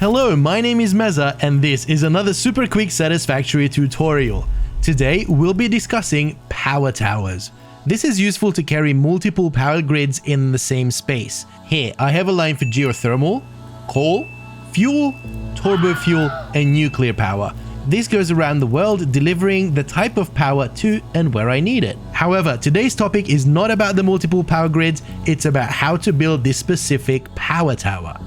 Hello, my name is Meza and this is another super quick Satisfactory tutorial. Today we'll be discussing power towers. This is useful to carry multiple power grids in the same space. Here, I have a line for geothermal, coal, fuel, turbo fuel, and nuclear power. This goes around the world delivering the type of power to and where I need it. However, today's topic is not about the multiple power grids, it's about how to build this specific power tower.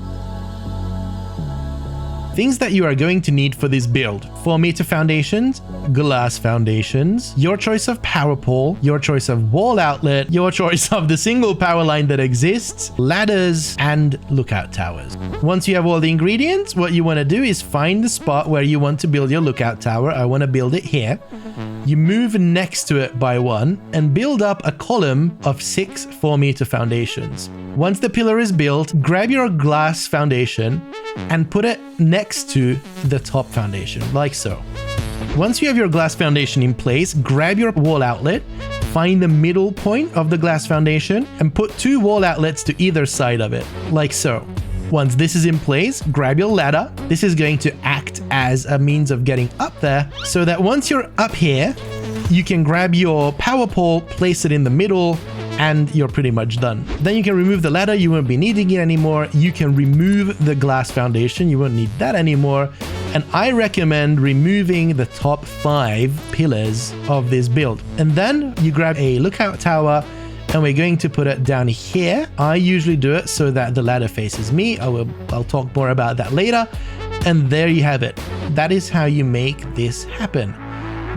Things that you are going to need for this build: 4-meter foundations, glass foundations, your choice of power pole, your choice of wall outlet, your choice of the single power line that exists, ladders, and lookout towers. Once you have all the ingredients, what you want to do is find the spot where you want to build your lookout tower. I want to build it here. You move next to it by one and build up a column of 6 4-meter foundations. Once the pillar is built, grab your glass foundation and put it next to the top foundation, like so. Once you have your glass foundation in place, grab your wall outlet, find the middle point of the glass foundation, and put 2 wall outlets to either side of it, like so. Once this is in place, grab your ladder. This is going to act as a means of getting up there, so that once you're up here, you can grab your power pole, place it in the middle, and you're pretty much done. Then you can remove the ladder, you won't be needing it anymore. You can remove the glass foundation, you won't need that anymore. And I recommend removing the top 5 pillars of this build. And then you grab a lookout tower and we're going to put it down here. I usually do it so that the ladder faces me. I'll talk more about that later. And there you have it. That is how you make this happen.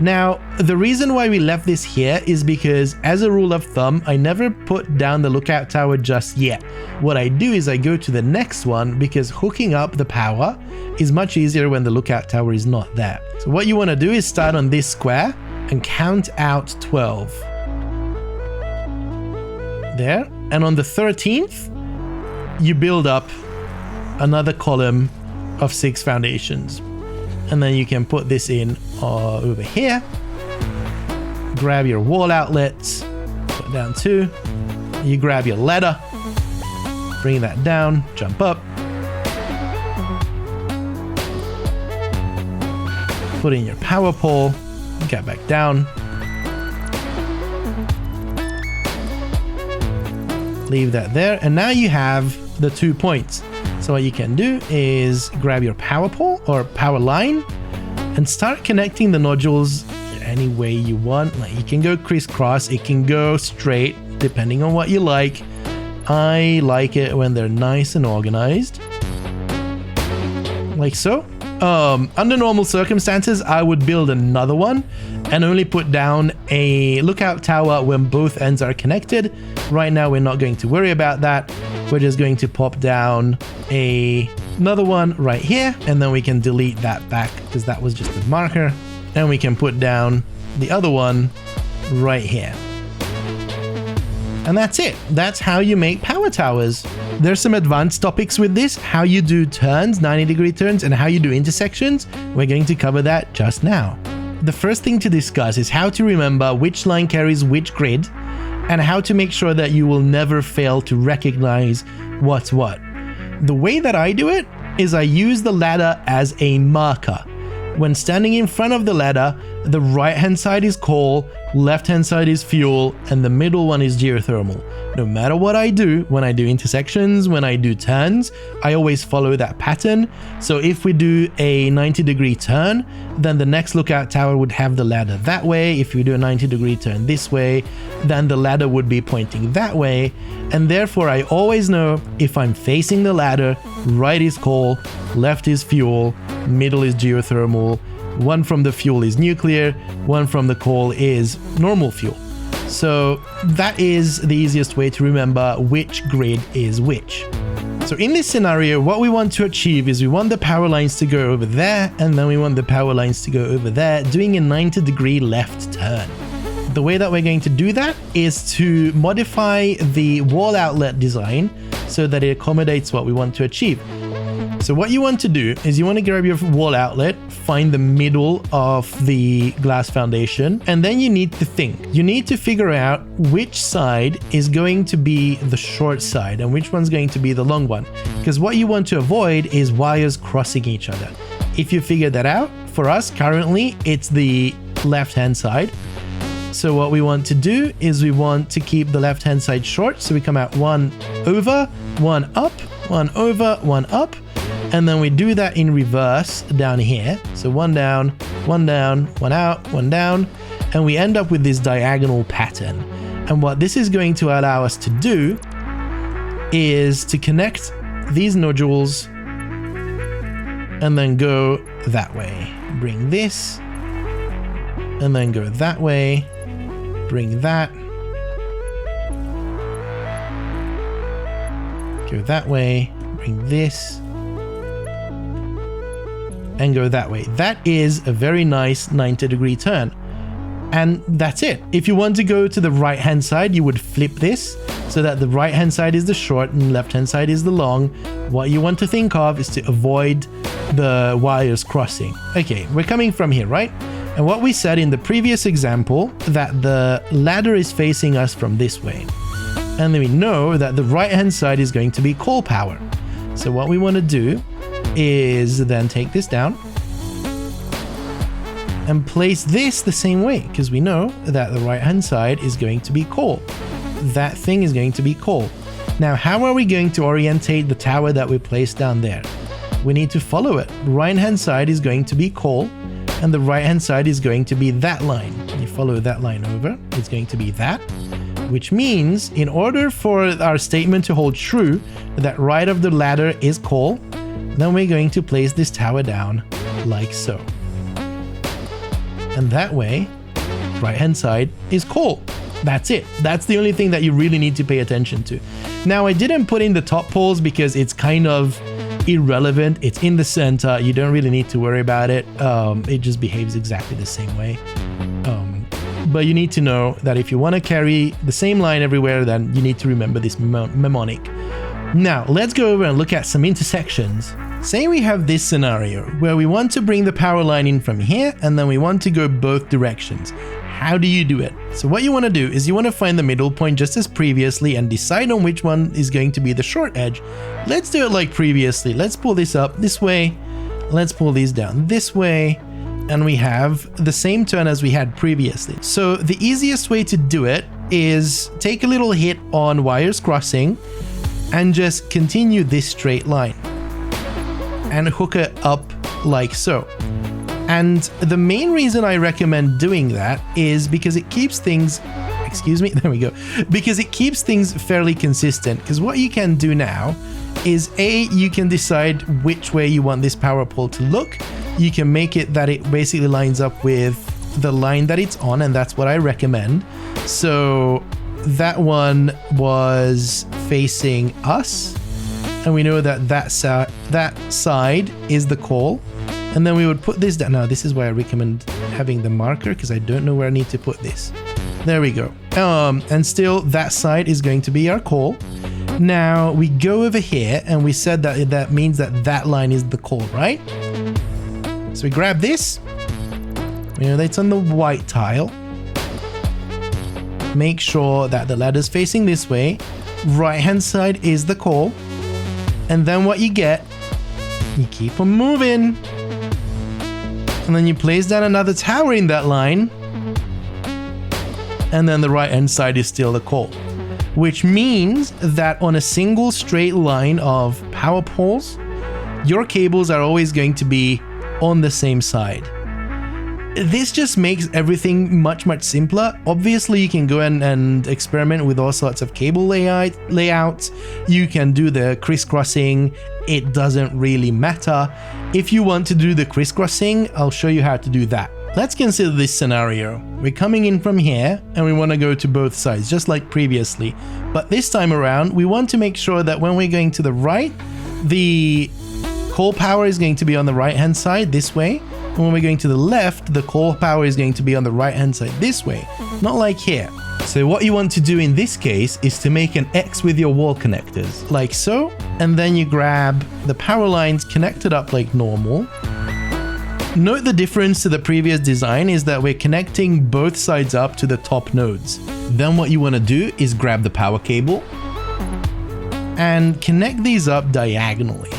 Now, the reason why we left this here is because, as a rule of thumb, I never put down the lookout tower just yet. What I do is I go to the next one because hooking up the power is much easier when the lookout tower is not there. So what you want to do is start on this square and count out 12. There. And on the 13th, you build up another column of 6 foundations. And then you can put this in over here. Grab your wall outlets, put down 2. You grab your ladder, bring that down, jump up. Put in your power pole, get back down. Leave that there, and now you have the 2 points. So what you can do is grab your power pole or power line and start connecting the nodules any way you want. Like, you can go crisscross, it can go straight, depending on what you like. I like it when they're nice and organized, like so. Under normal circumstances, I would build another one and only put down a lookout tower when both ends are connected. Right now, we're not going to worry about that. We're just going to pop down another one right here, and then we can delete that back because that was just a marker. And we can put down the other one right here. And that's it. That's how you make power towers. There's some advanced topics with this, how you do turns, 90-degree turns, and how you do intersections. We're going to cover that just now. The first thing to discuss is how to remember which line carries which grid, and how to make sure that you will never fail to recognize what's what. The way that I do it is I use the ladder as a marker. When standing in front of the ladder, the right-hand side is coal, left-hand side is fuel, and the middle one is geothermal. No matter what I do, when I do intersections, when I do turns, I always follow that pattern. So if we do a 90-degree turn, then the next lookout tower would have the ladder that way. If we do a 90-degree turn this way, then the ladder would be pointing that way. And therefore, I always know if I'm facing the ladder, right is coal, left is fuel, middle is geothermal, one from the fuel is nuclear, one from the coal is normal fuel. So that is the easiest way to remember which grid is which. So in this scenario, what we want to achieve is we want the power lines to go over there, and then we want the power lines to go over there, doing a 90-degree left turn. The way that we're going to do that is to modify the wall outlet design so that it accommodates what we want to achieve. So what you want to do is you want to grab your wall outlet, find the middle of the glass foundation, and then you need to think. You need to figure out which side is going to be the short side and which one's going to be the long one. Because what you want to avoid is wires crossing each other. If you figure that out, for us currently, it's the left-hand side. So what we want to do is we want to keep the left-hand side short. So we come out one over, one up, one over, one up. And then we do that in reverse down here. So one down, one out, one down. And we end up with this diagonal pattern. And what this is going to allow us to do is to connect these nodules and then go that way. Bring this and then go that way. Bring that. Go that way. Bring this. And go that way. That is a very nice 90-degree turn. And that's it. If you want to go to the right-hand side, you would flip this so that the right-hand side is the short and left-hand side is the long. What you want to think of is to avoid the wires crossing. Okay, we're coming from here, right? And what we said in the previous example, that the ladder is facing us from this way. And then we know that the right-hand side is going to be coal power. So what we want to do is then take this down and place this the same way, because we know that the right hand side is going to be coal. That thing is going to be coal. Now, how are we going to orientate the tower that we placed down there? We need to follow it. Right hand side is going to be coal, and the right hand side is going to be that line. You follow that line over, it's going to be that, which means in order for our statement to hold true that right of the ladder is coal, then we're going to place this tower down like so. And that way, right hand side is coal. That's it. That's the only thing that you really need to pay attention to. Now, I didn't put in the top poles because it's kind of irrelevant. It's in the center. You don't really need to worry about it. It just behaves exactly the same way. But you need to know that if you want to carry the same line everywhere, then you need to remember this mnemonic. Now, let's go over and look at some intersections. Say we have this scenario where we want to bring the power line in from here and then we want to go both directions. How do you do it? So what you want to do is you want to find the middle point just as previously and decide on which one is going to be the short edge. Let's do it like previously. Let's pull this up this way. Let's pull these down this way. And we have the same turn as we had previously. So the easiest way to do it is take a little hit on wires crossing and just continue this straight line and hook it up like so. And the main reason I recommend doing that is because it keeps things, there we go, because it keeps things fairly consistent. Because what you can do now is you can decide which way you want this power pole to look. You can make it that it basically lines up with the line that it's on, and that's what I recommend. So that one was facing us, and we know that that side is the coal, and then we would put this down. Now this is why I recommend having the marker, because I don't know where I need to put this. There we go. And still that side is going to be our coal. Now we go over here and we said that that means that that line is the coal, right? So we grab this, you know, that's on the white tile. Make sure that the ladder's facing this way. Right hand side is the coal. And then what you get, you keep on moving. And then you place down another tower in that line. And then the right hand side is still the coal. Which means that on a single straight line of power poles, your cables are always going to be on the same side. This just makes everything much simpler. Obviously, you can go and experiment with all sorts of cable layouts. You can do the crisscrossing. It doesn't really matter. If you want to do the crisscrossing, I'll show you how to do that. Let's consider this scenario. We're coming in from here and we want to go to both sides, just like previously. But this time around, we want to make sure that when we're going to the right, the coal power is going to be on the right hand side this way. And when we're going to the left, the coal power is going to be on the right hand side this way. Not like here. So what you want to do in this case is to make an X with your wall connectors, like so, and then you grab the power lines connected up like normal. Note the difference to the previous design is that we're connecting both sides up to the top nodes. Then what you want to do is grab the power cable and connect these up diagonally.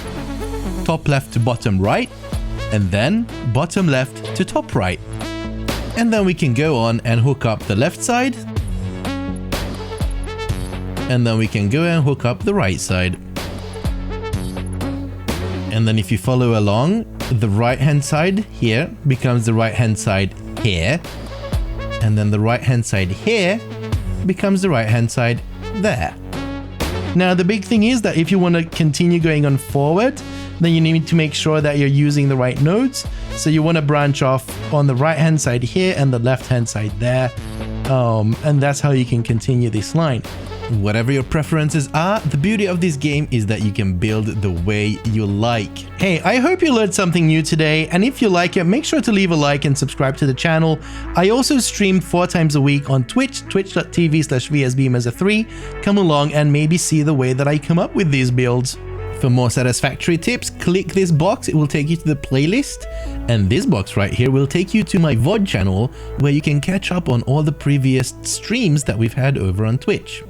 Top left to bottom right, and then bottom left to top right. And then we can go on and hook up the left side. And then we can go and hook up the right side. And then if you follow along, the right hand side here becomes the right hand side here. And then the right hand side here becomes the right hand side there. Now the big thing is that if you want to continue going on forward, then you need to make sure that you're using the right nodes. So you want to branch off on the right hand side here and the left hand side there. And that's how you can continue this line. Whatever your preferences are, the beauty of this game is that you can build the way you like. Hey, I hope you learned something new today, and if you like it, make sure to leave a like and subscribe to the channel. I also stream 4 times a week on Twitch, twitch.tv/VSBMeza3. Come along and maybe see the way that I come up with these builds. For more Satisfactory tips, click this box, it will take you to the playlist, and this box right here will take you to my VOD channel, where you can catch up on all the previous streams that we've had over on Twitch.